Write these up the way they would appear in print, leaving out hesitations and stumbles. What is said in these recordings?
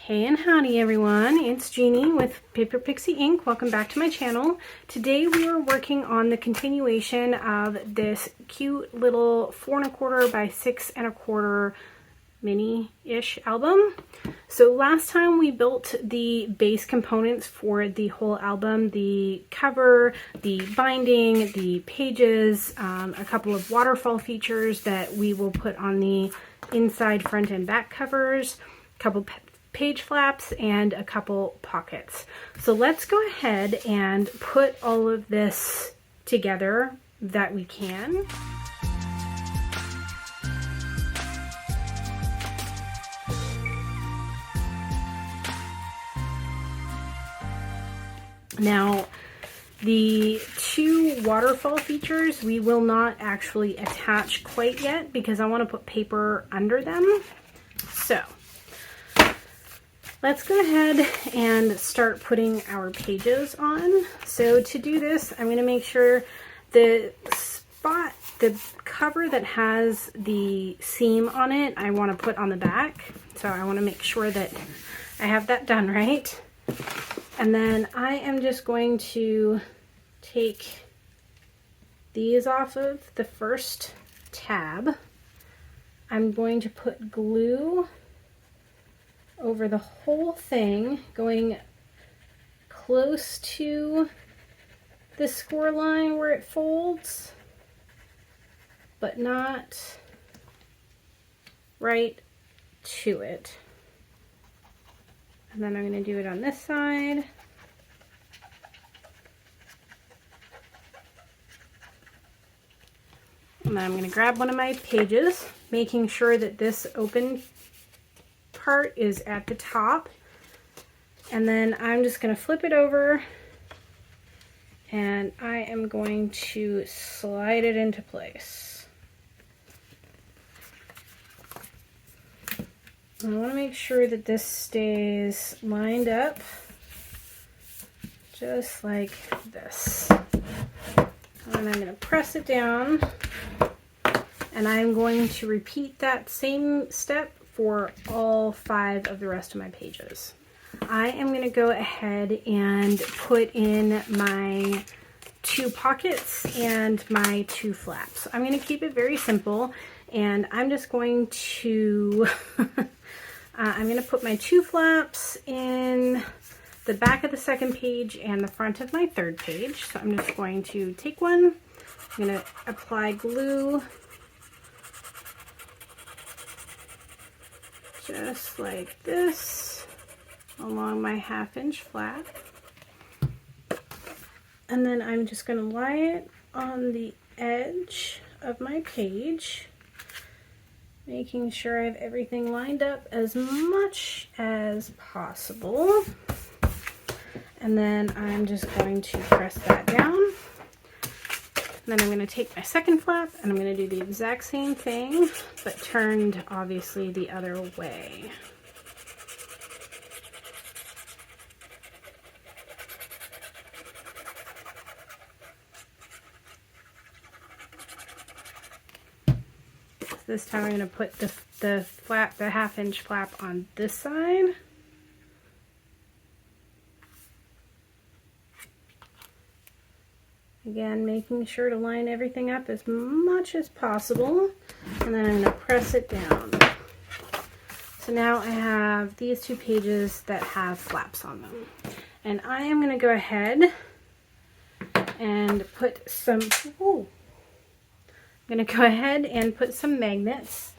Hey and howdy everyone, it's Jeannie with Paper Pixie Ink. Welcome back to my channel. Today we are working on the continuation of this cute little 4 1/4 by 6 1/4 mini-ish album. So last time we built the base components for the whole album, the cover, the binding, the pages, a couple of waterfall features that we will put on the inside front and back covers, a couple page flaps, and a couple pockets. So let's go ahead and put all of this together that we can. Now, the two waterfall features we will not actually attach quite yet because I want to put paper under them. So let's go ahead and start putting our pages on. So to do this, I'm going to make sure the cover that has the seam on it, I want to put on the back. So I want to make sure that I have that done right. And then I am just going to take these off of the first tab. I'm going to put glue over the whole thing, going close to the score line where it folds, but not right to it. And then I'm going to do it on this side. And then I'm going to grab one of my pages, making sure that this open part is at the top. And then I'm just going to flip it over and I am going to slide it into place. I want to make sure that this stays lined up just like this. And then I'm going to press it down, and I'm going to repeat that same step for all 5 of the rest of my pages. I am going to go ahead and put in my 2 pockets and my 2 flaps. I'm going to keep it very simple, and I'm just going to I'm going to put my 2 flaps in the back of the second page and the front of my third page. So I'm just going to take one, I'm going to apply glue just like this along my 1/2 inch flap. And then I'm just going to lie it on the edge of my page, making sure I have everything lined up as much as possible. And then I'm just going to press that down. And then I'm going to take my second flap and I'm going to do the exact same thing, but turned obviously the other way. This time I'm going to put the flap, the 1/2 inch flap on this side. Again, making sure to line everything up as much as possible. And then I'm going to press it down. So now I have these 2 pages that have flaps on them. And I am going to go ahead and put some... Ooh, I'm going to go ahead and put some magnets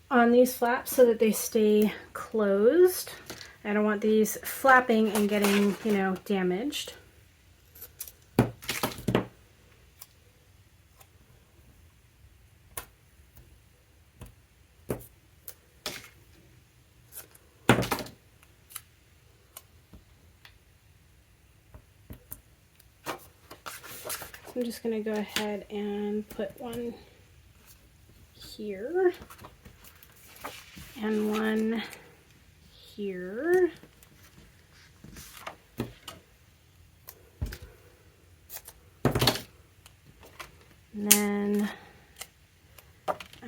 on these flaps so that they stay closed. I don't want these flapping and getting, you know, damaged. I'm just going to go ahead and put one here and one here. And then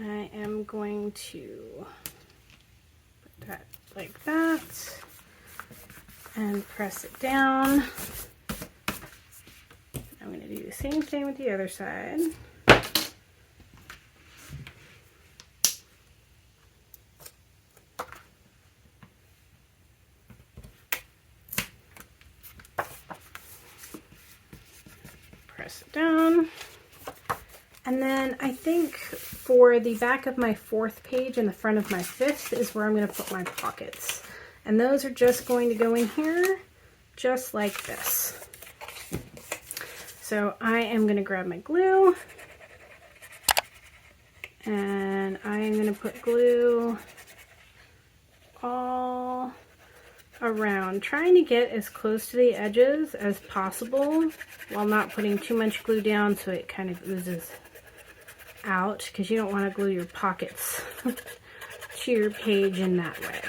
I am going to put that like that and press it down. I'm going to do the same thing with the other side. Press it down. And then I think for the back of my 4th page and the front of my 5th is where I'm going to put my pockets. And those are just going to go in here just like this. So I am going to grab my glue and I am going to put glue all around, trying to get as close to the edges as possible while not putting too much glue down so it kind of oozes out, because you don't want to glue your pockets to your page in that way.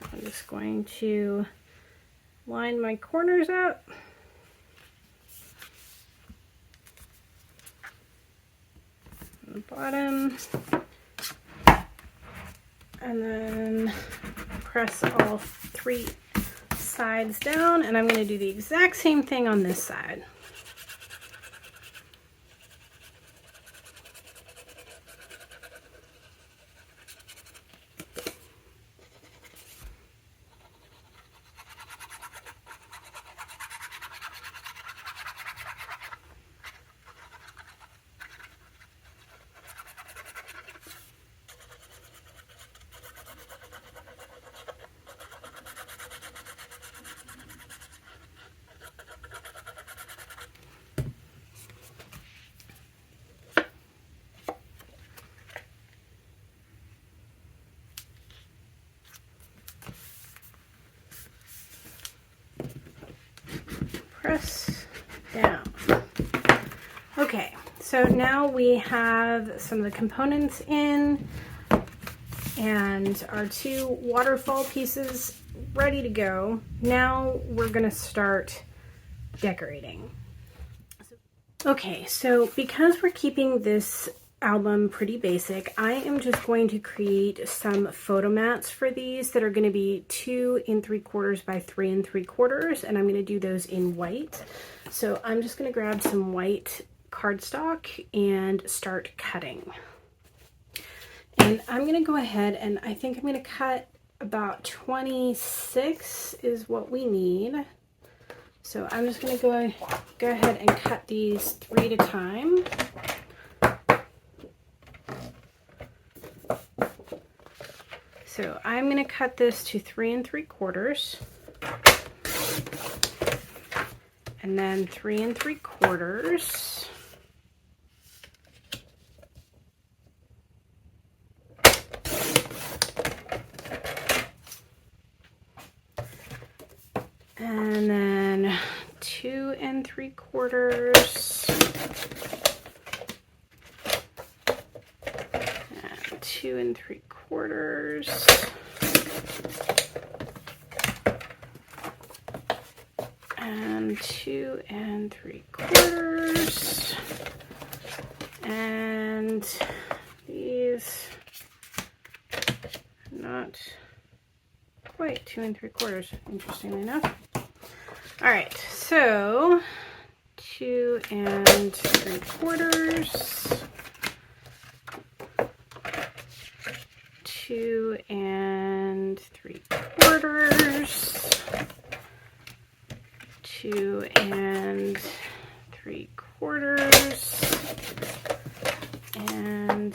So I'm just going to line my corners up. On the bottom. And then press all 3 sides down, and I'm going to do the exact same thing on this side. Press down. Okay, so now we have some of the components in and our 2 waterfall pieces ready to go. Now we're going to start decorating. Okay, so because we're keeping this album pretty basic, I am just going to create some photo mats for these that are going to be 2 3/4 by 3 3/4, and I'm going to do those in white. So I'm just going to grab some white cardstock and start cutting. And I'm going to go ahead and I think I'm going to cut about 26 is what we need. So I'm just going to go ahead and cut these 3 at a time. So I'm going to cut this to 3 3/4, and then 3 3/4, and then 2 3/4, and 2 3/4. And 2 3/4, and these not quite 2 3/4, interestingly enough. All right, so 2 3/4, 2 3/4, 2 3/4, and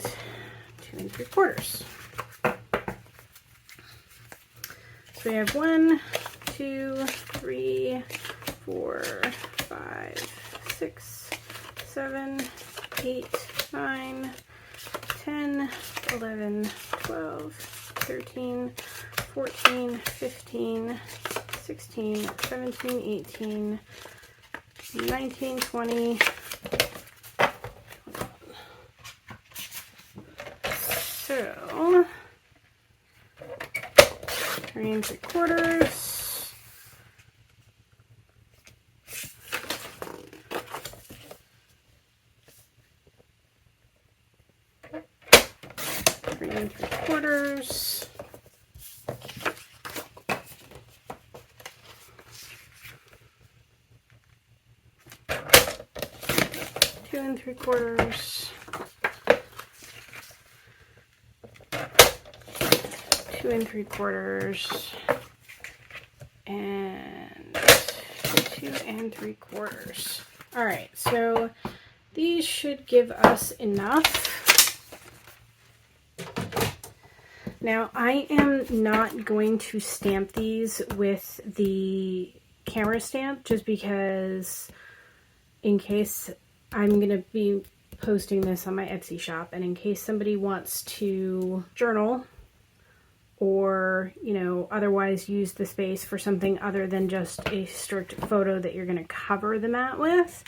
2 3/4. So we have 1, 2, 3, 4, 5, 6, 7, 8, 9, 10, 11, 12, 13, 14, 15, 16, 17, 18, 19, 20. So 3 3/4, 2 3/4, 2 3/4, 2 3/4, and 2 3/4. All right, so these should give us enough. Now, I am not going to stamp these with the camera stamp just because in case I'm going to be posting this on my Etsy shop, and in case somebody wants to journal or, you know, otherwise use the space for something other than just a strict photo that you're going to cover the mat with,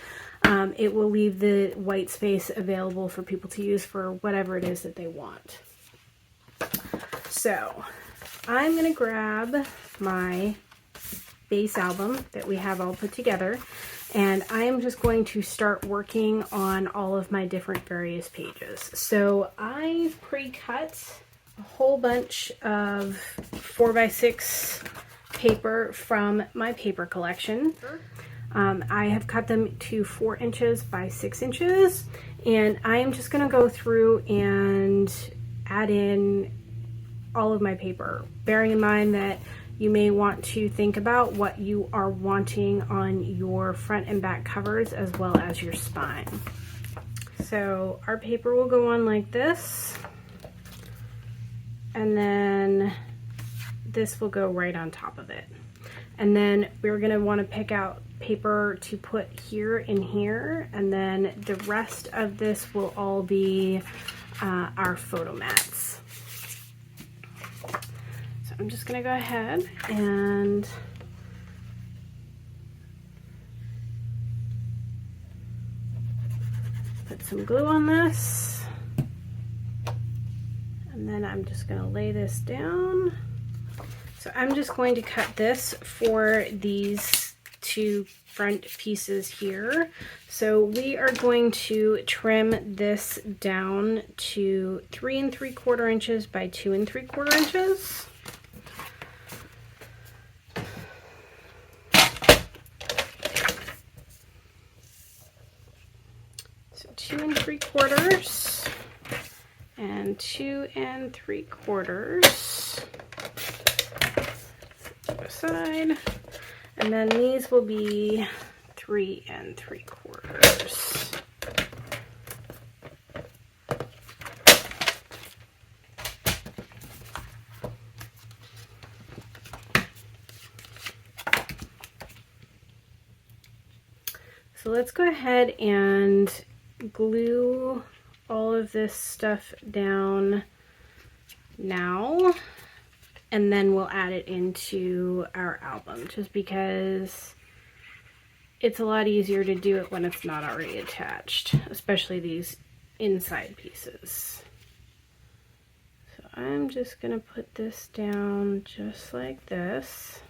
it will leave the white space available for people to use for whatever it is that they want. So I'm going to grab my base album that we have all put together, and I am just going to start working on all of my different various pages. So I pre-cut a whole bunch of 4x6 paper from my paper collection. I have cut them to 4 inches by 6 inches, and I am just going to go through and add in all of my paper, bearing in mind that you may want to think about what you are wanting on your front and back covers as well as your spine. So our paper will go on like this, and then this will go right on top of it. And then we're going to want to pick out paper to put here and here, and then the rest of this will all be our photo mats. So I'm just going to go ahead and put some glue on this, and then I'm just going to lay this down. So I'm just going to cut this for these 2 front pieces here. So we are going to trim this down to 3 3/4 inches by 2 3/4 inches. So 2 3/4 and 2 3/4 aside, and then these will be 3 3/4. So let's go ahead and glue all of this stuff down now, and then we'll add it into our album, just because it's a lot easier to do it when it's not already attached, especially these inside pieces. So I'm just going to put this down just like this,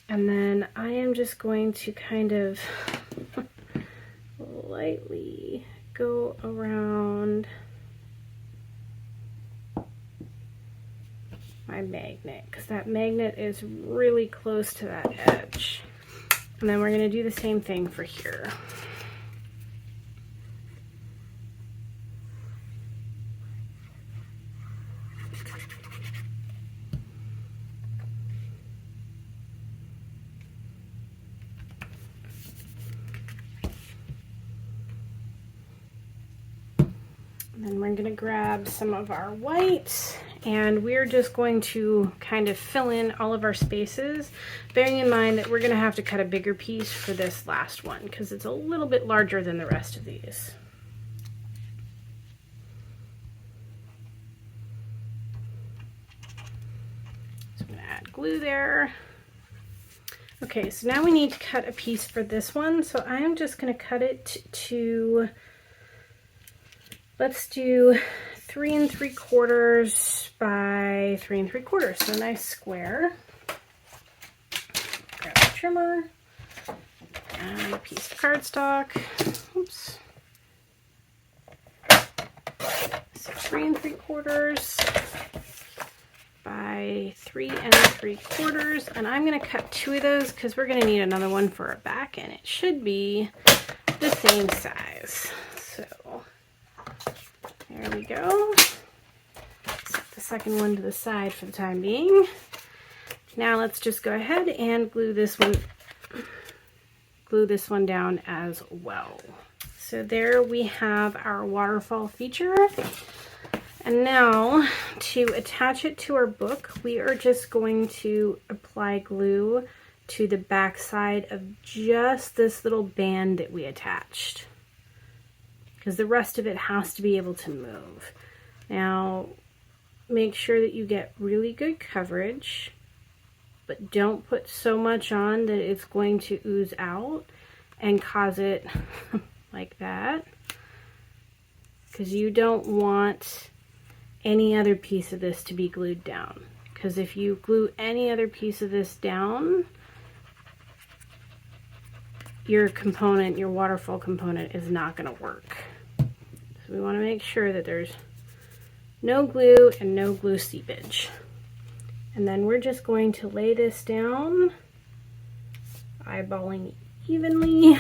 and then I am just going to kind of lightly go around my magnet, because that magnet is really close to that edge. And then we're going to do the same thing for here. And then we're going to grab some of our white, and we're just going to kind of fill in all of our spaces, bearing in mind that we're going to have to cut a bigger piece for this last one because it's a little bit larger than the rest of these. So I'm going to add glue there. Okay, so now we need to cut a piece for this one, so I am just going to cut it to, let's do 3 3/4 by 3 3/4, so a nice square. Grab a trimmer and a piece of cardstock. Oops. So 3 3/4 by 3 3/4, and I'm going to cut 2 of those because we're going to need another one for a back, and it should be the same size. So there we go. Set the second one to the side for the time being. Now let's just go ahead and glue this one down as well. So there we have our waterfall feature. And now to attach it to our book, we are just going to apply glue to the back side of just this little band that we attached, because the rest of it has to be able to move. Now make sure that you get really good coverage, but don't put so much on that it's going to ooze out and cause it like that, because you don't want any other piece of this to be glued down, because if you glue any other piece of this down, your component, your waterfall component, is not going to work. So we want to make sure that there's no glue and no glue seepage. And then we're just going to lay this down, eyeballing evenly.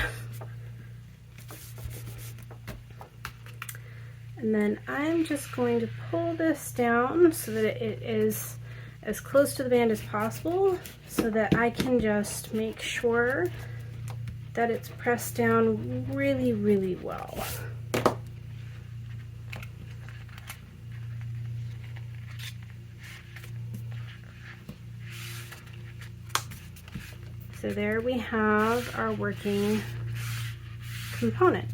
And then I'm just going to pull this down so that it is as close to the band as possible, so that I can just make sure that it's pressed down really, really well. So there we have our working component.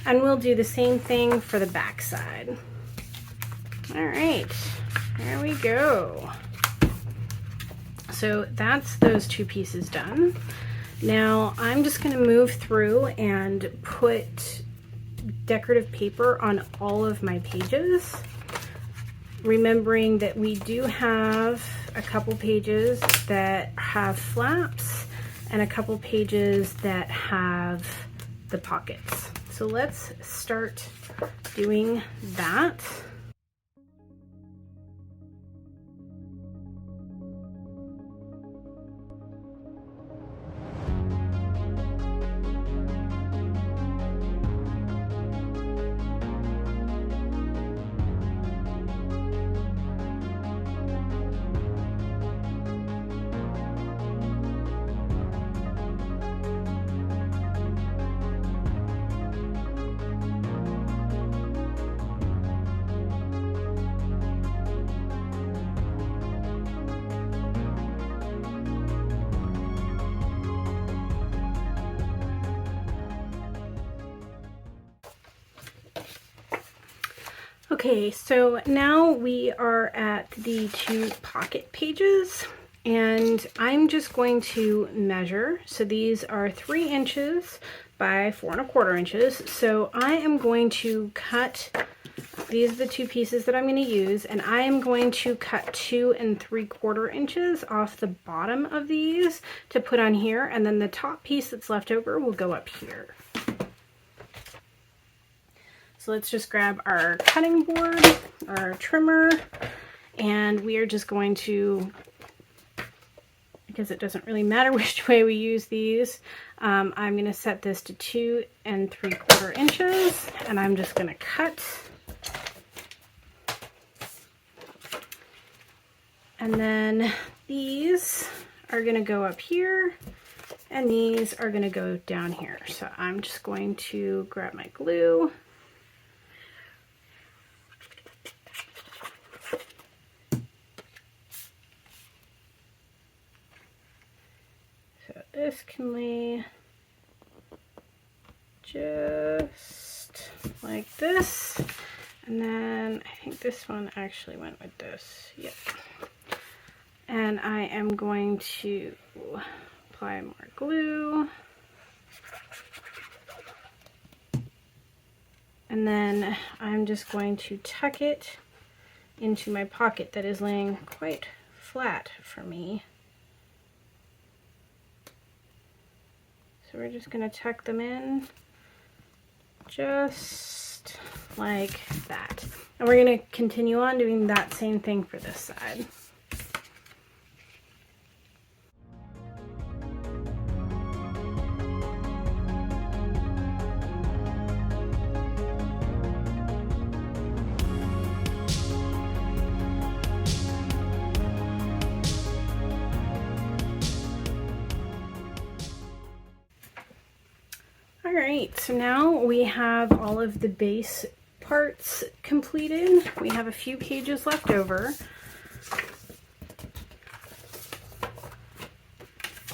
And we'll do the same thing for the back side. All right, there we go. So that's those 2 pieces done. Now I'm just going to move through and put decorative paper on all of my pages, remembering that we do have a couple pages that have flaps and a couple pages that have the pockets. So let's start doing that. Okay, so now we are at the 2 pocket pages, and I'm just going to measure. So these are 3 inches by 4 1/4 inches. So I am going to cut, these are the 2 pieces that I'm going to use, and I am going to cut 2 3/4 inches off the bottom of these to put on here, and then the top piece that's left over will go up here. So let's just grab our cutting board, our trimmer, and we are just going to, because it doesn't really matter which way we use these, I'm going to set this to 2 3/4 inches, and I'm just going to cut. And then these are going to go up here, and these are going to go down here. So I'm just going to grab my glue. This can lay just like this, and then I think this one actually went with this. Yep. And I am going to apply more glue, and then I'm just going to tuck it into my pocket that is laying quite flat for me. So we're just going to tuck them in just like that. And we're going to continue on doing that same thing for this side. Alright, so now we have all of the base parts completed. We have a few pages left over.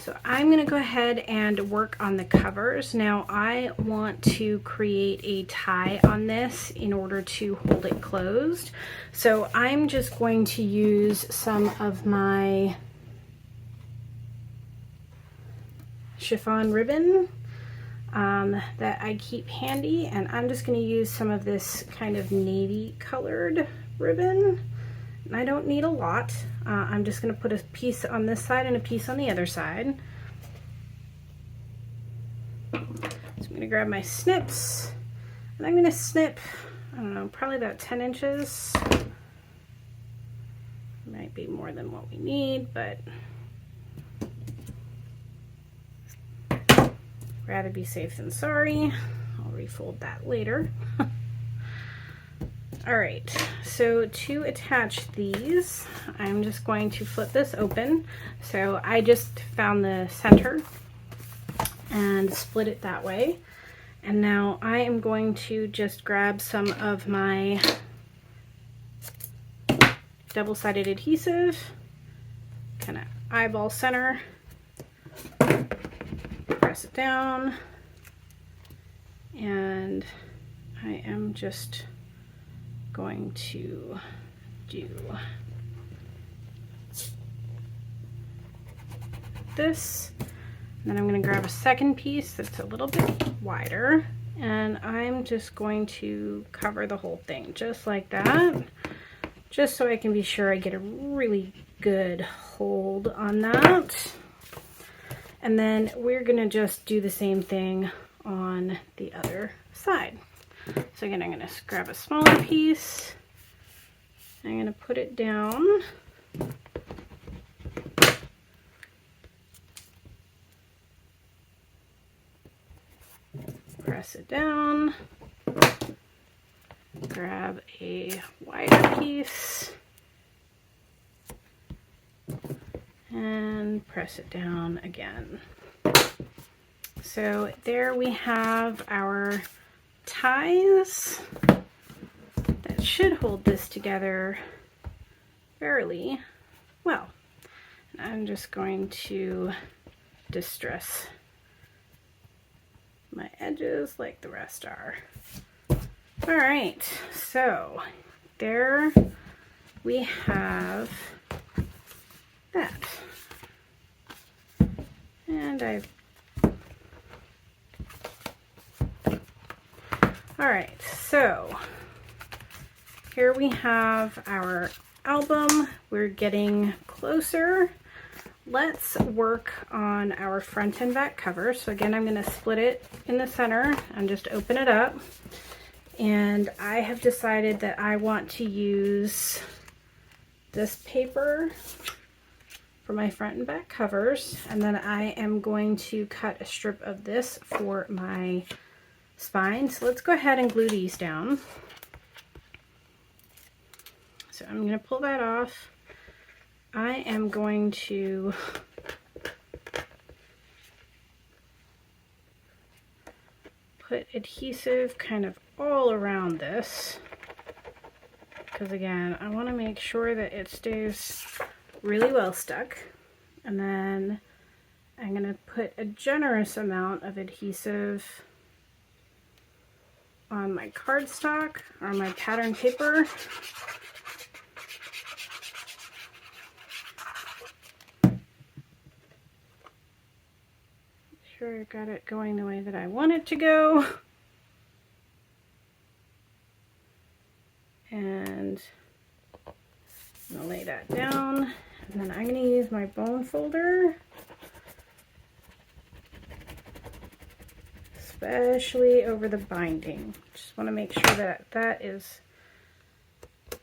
So I'm going to go ahead and work on the covers. Now I want to create a tie on this in order to hold it closed. So I'm just going to use some of my chiffon ribbon that I keep handy, and I'm just going to use some of this kind of navy colored ribbon. And I don't need a lot. I'm just going to put a piece on this side and a piece on the other side. So I'm going to grab my snips, and I'm going to snip, I don't know, probably about 10 inches. Might be more than what we need, but rather be safe than sorry. I'll refold that later. Alright, so to attach these, I'm just going to flip this open. So I just found the center and split it that way. And now I am going to just grab some of my double-sided adhesive, kind of eyeball center, press it down, and I am just going to do this. And then I'm going to grab a second piece that's a little bit wider, and I'm just going to cover the whole thing just like that, just so I can be sure I get a really good hold on that. And then we're going to just do the same thing on the other side. So again, I'm going to grab a smaller piece. I'm going to put it down. Press it down. Grab a wider piece. And press it down again. So there we have our ties that should hold this together fairly well. And I'm just going to distress my edges like the rest are. All right, so there we have that. And alright, so here we have our album. We're getting closer. Let's work on our front and back cover. So again, I'm going to split it in the center and just open it up. And I have decided that I want to use this paper for my front and back covers, and then I am going to cut a strip of this for my spine. So let's go ahead and glue these down. So I'm going to pull that off. I am going to put adhesive kind of all around this, because again, I want to make sure that it stays really well stuck. And then I'm going to put a generous amount of adhesive on my cardstock or my pattern paper. Make sure I got it going the way that I want it to go. And I'm going to lay that down. And then I'm going to use my bone folder, especially over the binding. Just want to make sure that that is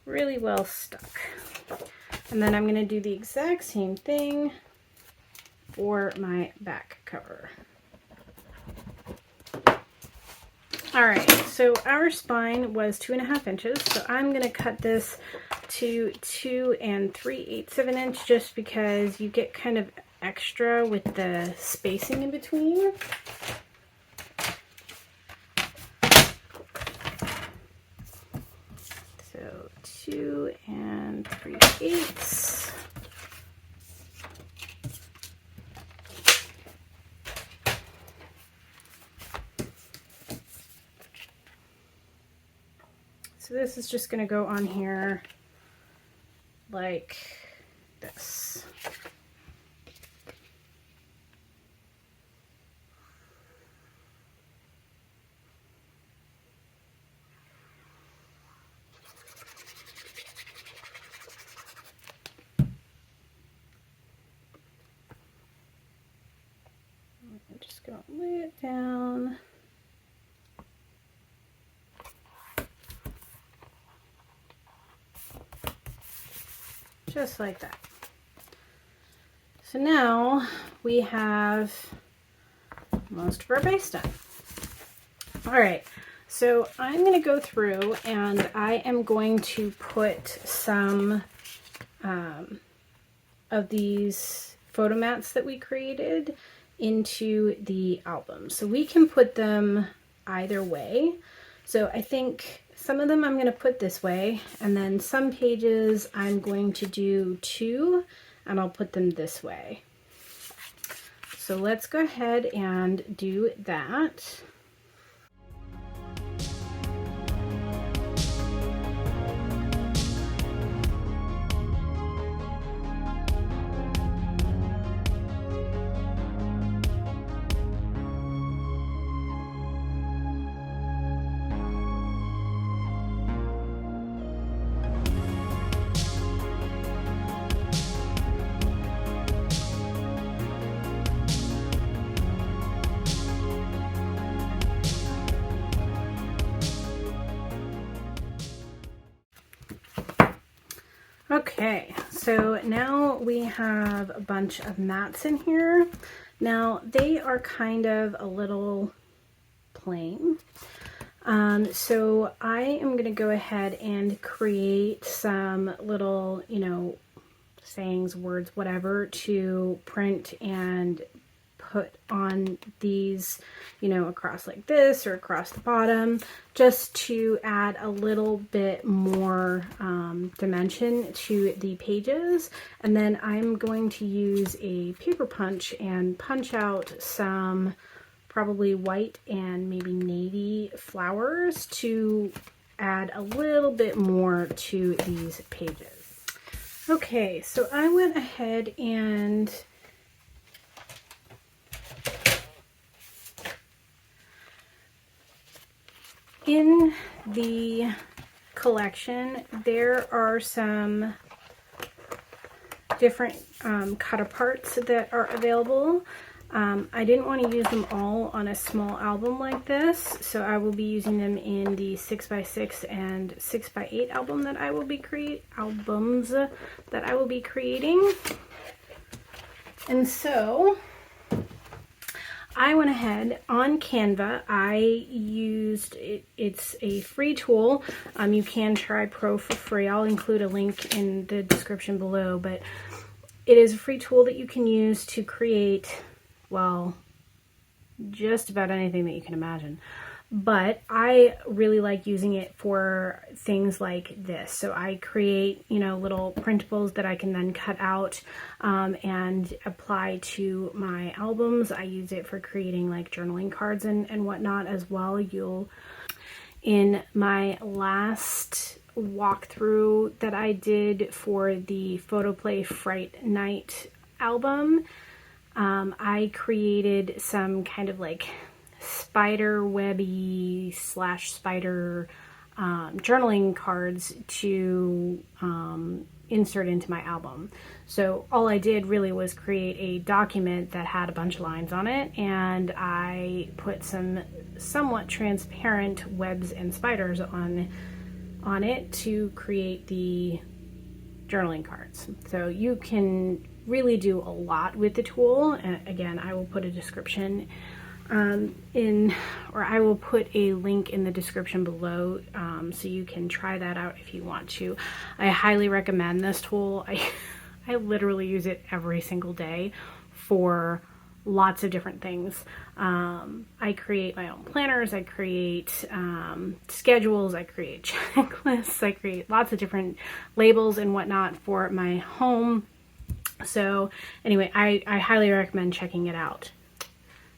really well stuck. And then I'm going to do the exact same thing for my back cover. All right, so our spine was 2.5 inches, so I'm going to cut this to 2 3/8 of an inch, just because you get kind of extra with the spacing in between. So 2 3/8. So this is just going to go on here like this. I'm just going to lay it down. Just like that. So now we have most of our base done. All right, so I'm going to go through and I am going to put some of these photo mats that we created into the album. So we can put them either way. So I think some of them I'm going to put this way, and then some pages I'm going to do 2, and I'll put them this way. So let's go ahead and do that. Okay, so now we have a bunch of mats in here. Now they are kind of a little plain. So I am going to go ahead and create some little, sayings, words, whatever, to print and put on these, across like this or across the bottom, just to add a little bit more dimension to the pages. And then I'm going to use a paper punch and punch out some probably white and maybe navy flowers to add a little bit more to these pages. Okay, so I went ahead and in the collection, there are some different cut-aparts that are available. I didn't want to use them all on a small album like this, so I will be using them in the 6x6 and 6x8 albums that I will be creating. And so I went ahead on Canva. I used it's a free tool. You can try Pro for free. I'll include a link in the description below, but it is a free tool that you can use to create, well, just about anything that you can imagine. But I really like using it for things like this. So I create, little printables that I can then cut out and apply to my albums. I use it for creating like journaling cards and whatnot as well. In my last walkthrough that I did for the Photoplay Fright Night album, I created some kind of like spider webby / spider journaling cards to insert into my album. So all I did really was create a document that had a bunch of lines on it, and I put some somewhat transparent webs and spiders on it to create the journaling cards. So you can really do a lot with the tool. And again, I will put a description I will put a link in the description below, so you can try that out if you want to. I highly recommend this tool. I literally use it every single day for lots of different things. I create my own planners, I create schedules, I create checklists, I create lots of different labels and whatnot for my home. So anyway, I highly recommend checking it out.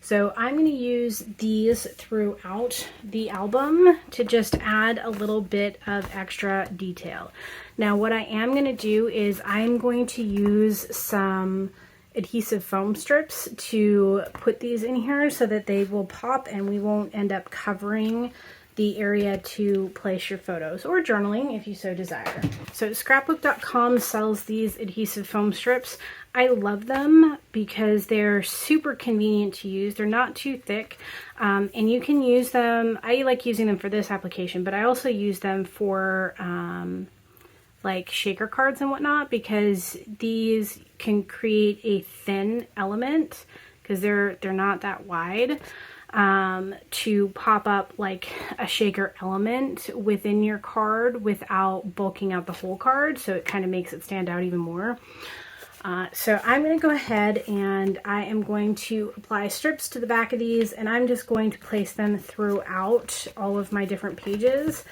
So I'm going to use these throughout the album to just add a little bit of extra detail. Now what I am going to do is I'm going to use some adhesive foam strips to put these in here so that they will pop and we won't end up covering the area to place your photos or journaling if you so desire. So scrapbook.com sells these adhesive foam strips. I love them because they're super convenient to use. They're not too thick, and you can use them. I like using them for this application, but I also use them for like shaker cards and whatnot, because these can create a thin element because they're not that wide, to pop up like a shaker element within your card without bulking out the whole card, so it kind of makes it stand out even more. So I'm going to go ahead and I am going to apply strips to the back of these, and I'm just going to place them throughout all of my different pages.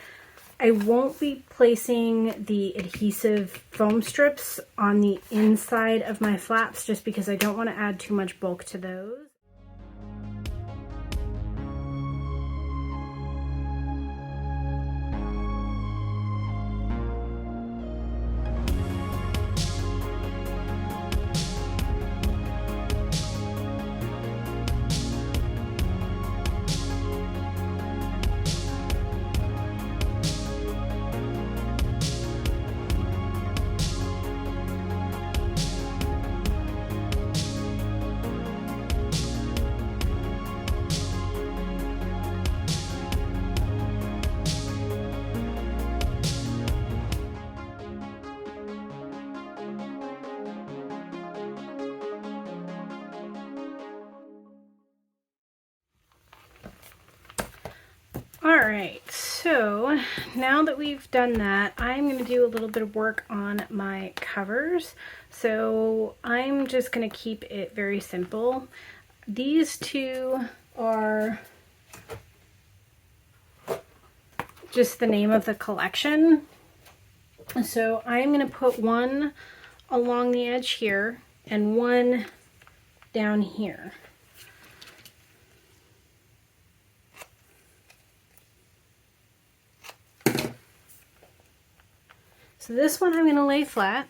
I won't be placing the adhesive foam strips on the inside of my flaps just because I don't want to add too much bulk to those. Alright, so now that we've done that, I'm going to do a little bit of work on my covers. So I'm just going to keep it very simple. These two are just the name of the collection. So I'm going to put one along the edge here and one down here. So this one I'm going to lay flat,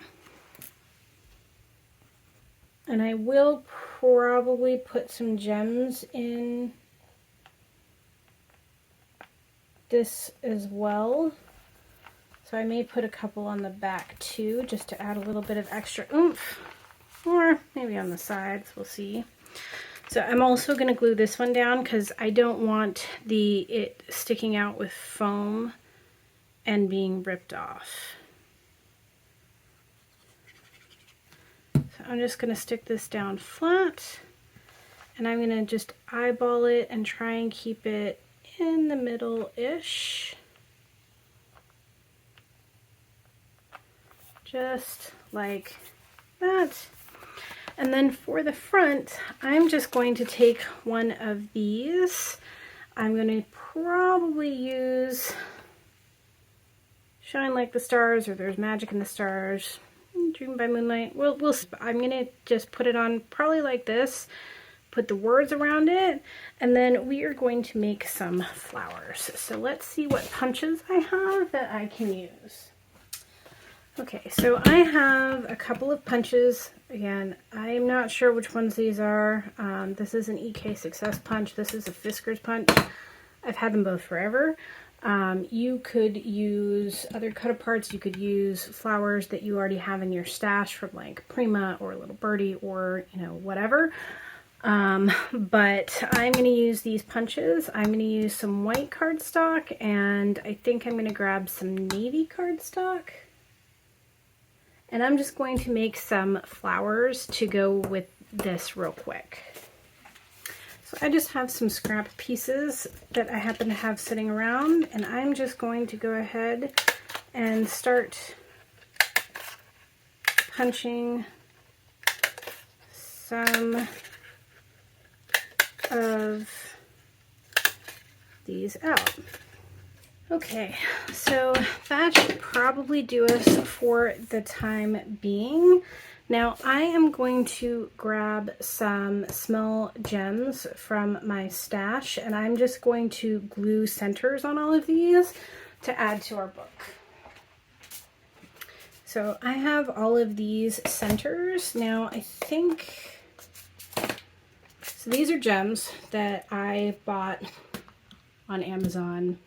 and I will probably put some gems in this as well. So I may put a couple on the back too, just to add a little bit of extra oomph, or maybe on the sides, we'll see. So I'm also going to glue this one down because I don't want it sticking out with foam and being ripped off. So I'm just going to stick this down flat, and I'm going to just eyeball it and try and keep it in the middle-ish. Just like that. And then for the front, I'm just going to take one of these. I'm going to probably use Shine Like the Stars, or There's Magic in the Stars, Dream by Moonlight. I'm going to just put it on probably like this, put the words around it, and then we are going to make some flowers. So let's see what punches I have that I can use. Okay, so I have a couple of punches. Again, I'm not sure which ones these are. This is an EK Success punch. This is a Fisker's punch. I've had them both forever. You could use other cut-aparts. You could use flowers that you already have in your stash from like Prima or Little Birdie or, you know, whatever. But I'm going to use these punches. I'm going to use some white cardstock, and I think I'm going to grab some navy cardstock. And I'm just going to make some flowers to go with this real quick. So I just have some scrap pieces that I happen to have sitting around, and I'm just going to go ahead and start punching some of these out. Okay, so that should probably do us for the time being. Now I am going to grab some small gems from my stash, and I'm just going to glue centers on all of these to add to our book. So I have all of these centers. Now I think, so these are gems that I bought on Amazon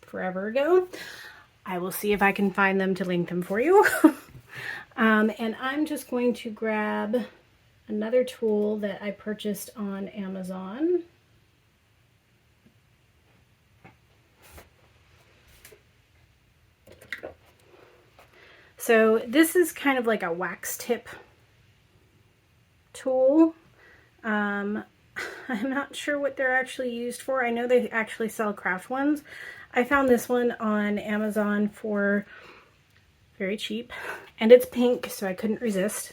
forever ago. I will see if I can find them to link them for you. And I'm just going to grab another tool that I purchased on Amazon. So this is kind of like a wax tip tool. I'm not sure what they're actually used for. I know they actually sell craft ones. I found this one on Amazon for very cheap, and it's pink, so I couldn't resist.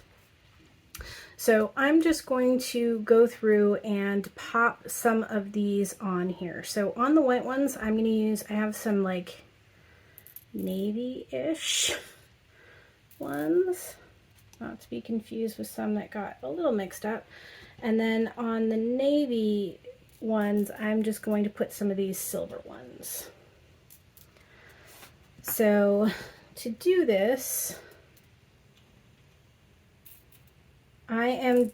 So I'm just going to go through and pop some of these on here. So on the white ones, I'm going to use, I have some like navy-ish ones, not to be confused with some that got a little mixed up. And then on the navy ones, I'm just going to put some of these silver ones. So to do this, I am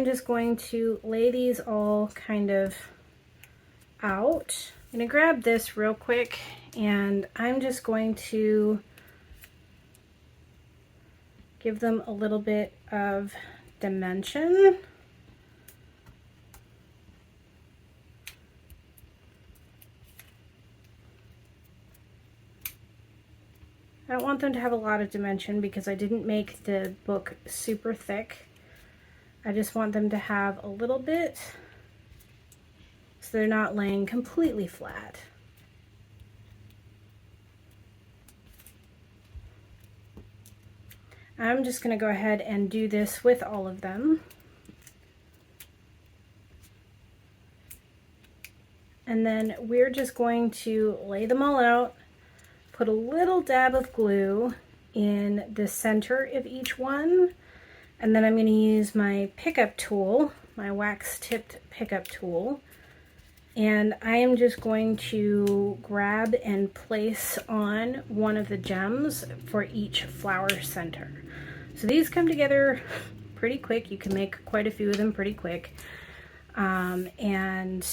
just going to lay these all kind of out. I'm going to grab this real quick, and I'm just going to give them a little bit of dimension. I don't want them to have a lot of dimension because I didn't make the book super thick. I just want them to have a little bit so they're not laying completely flat. I'm just going to go ahead and do this with all of them. And then we're just going to lay them all out, put a little dab of glue in the center of each one, and then I'm going to use my pickup tool, my wax tipped pickup tool, and I am just going to grab and place on one of the gems for each flower center. So these come together pretty quick. You can make quite a few of them pretty quick, and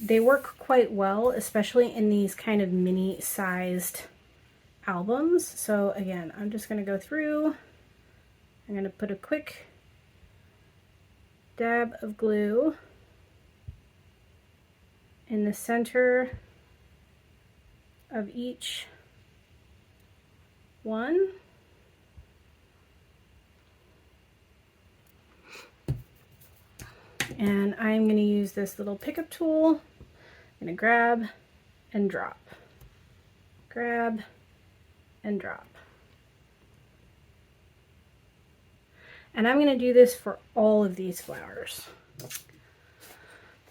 they work quite well, especially in these kind of mini sized albums. So again, I'm just going to go through, I'm going to put a quick dab of glue in the center of each one. And I'm going to use this little pickup tool. I'm going to grab and drop, grab and drop. And I'm going to do this for all of these flowers.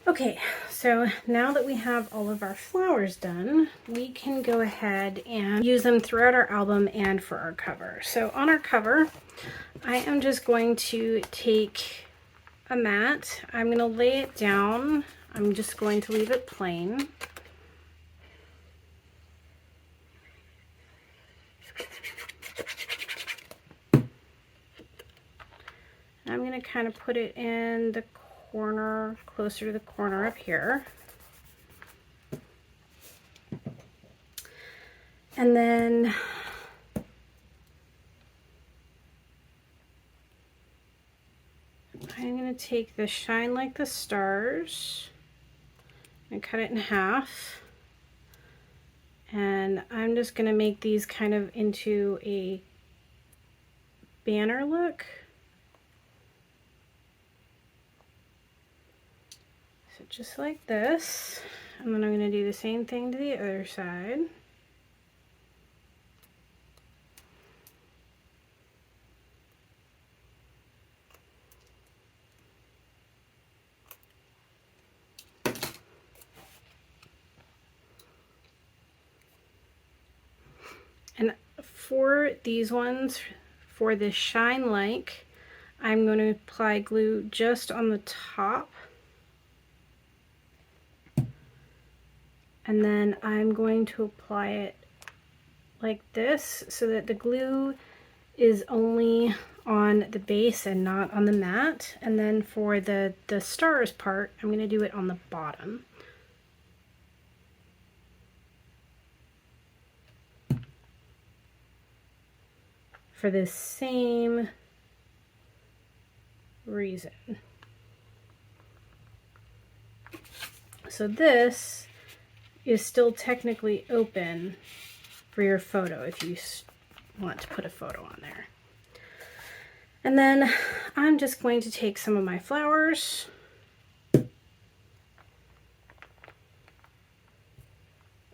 Okay, so now that we have all of our flowers done, we can go ahead and use them throughout our album and for our cover. So on our cover, I am just going to take a mat. I'm going to lay it down. I'm just going to leave it plain. I'm going to kind of put it in the corner, closer to the corner up here. And then I'm going to take the Shine Like the Stars and cut it in half. And I'm just going to make these kind of into a banner look. So just like this. And then I'm going to do the same thing to the other side. And for these ones, for the Shine Like, I'm going to apply glue just on the top. And then I'm going to apply it like this so that the glue is only on the base and not on the mat. And then for the stars part, I'm going to do it on the bottom. For the same reason. So this is still technically open for your photo if you want to put a photo on there. And then I'm just going to take some of my flowers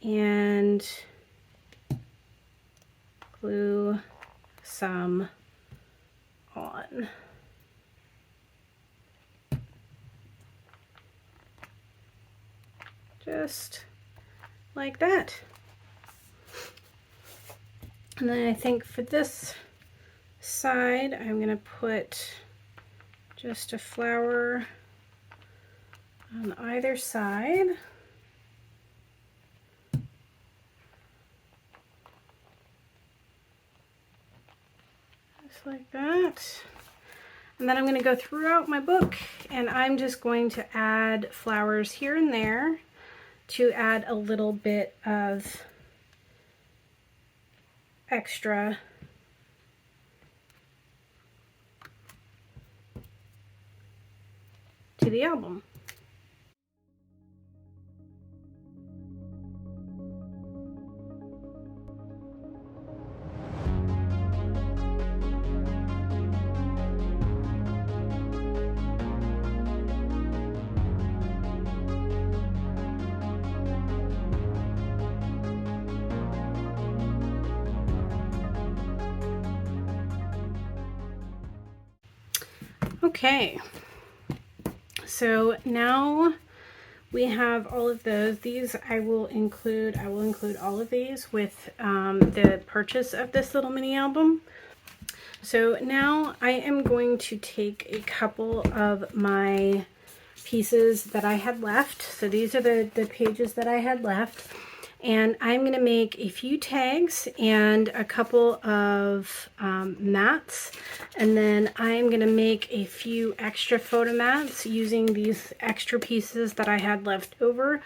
and glue some on. Just like that. And then I think for this side, I'm going to put just a flower on either side. Just like that. And then I'm going to go throughout my book and I'm just going to add flowers here and there to add a little bit of extra to the album. Okay, so now we have all of those. These I will include all of these with the purchase of this little mini album. So now I am going to take a couple of my pieces that I had left. So these are the pages that I had left. And I'm going to make a few tags and a couple of mats. And then I'm going to make a few extra photo mats using these extra pieces that I had left over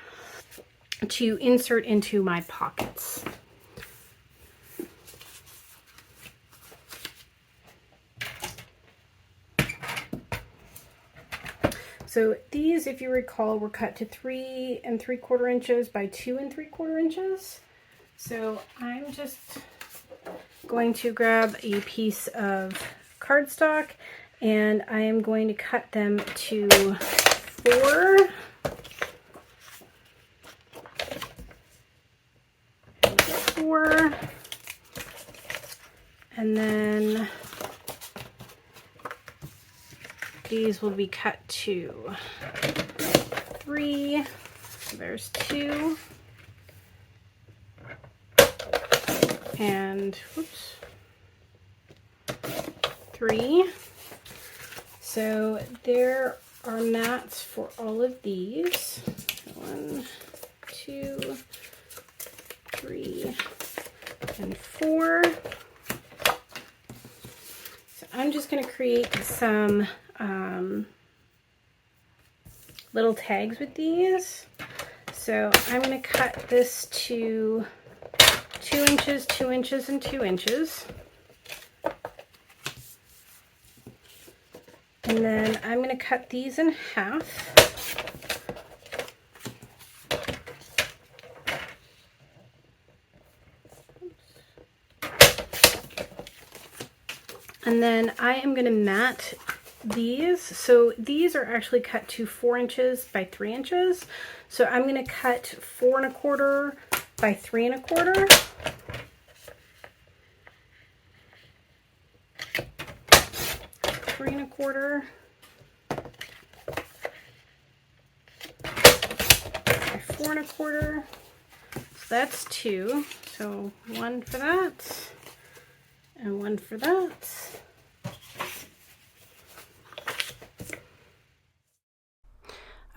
to insert into my pockets. So these, if you recall, were cut to 3 3/4 inches by 2 3/4 inches. So I'm just going to grab a piece of cardstock and I am going to cut them to 4 and 4, and then these will be cut to 3. So there's 2. And, whoops, 3. So there are mats for all of these. 1, 2, 3, and 4. So I'm just going to create some little tags with these. So I'm going to cut this to 2 inches, 2 inches, and 2 inches. And then I'm going to cut these in half. And then I am going to mat these. So these are actually cut to 4 inches by 3 inches. So I'm going to cut 4 1/4 by 3 1/4. Three and a quarter by 4 1/4. So that's 2. So 1 for that and 1 for that.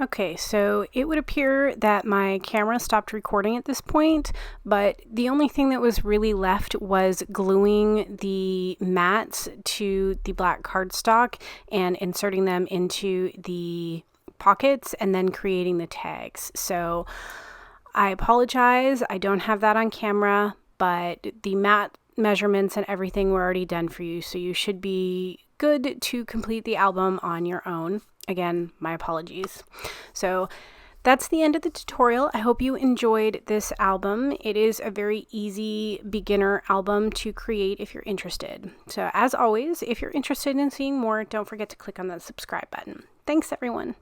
Okay, so it would appear that my camera stopped recording at this point, but the only thing that was really left was gluing the mats to the black cardstock and inserting them into the pockets and then creating the tags. So I apologize, I don't have that on camera, but the mat measurements and everything were already done for you, so you should be good to complete the album on your own. Again, my apologies. So that's the end of the tutorial. I hope you enjoyed this album. It is a very easy beginner album to create if you're interested. So as always, if you're interested in seeing more, don't forget to click on that subscribe button. Thanks, everyone.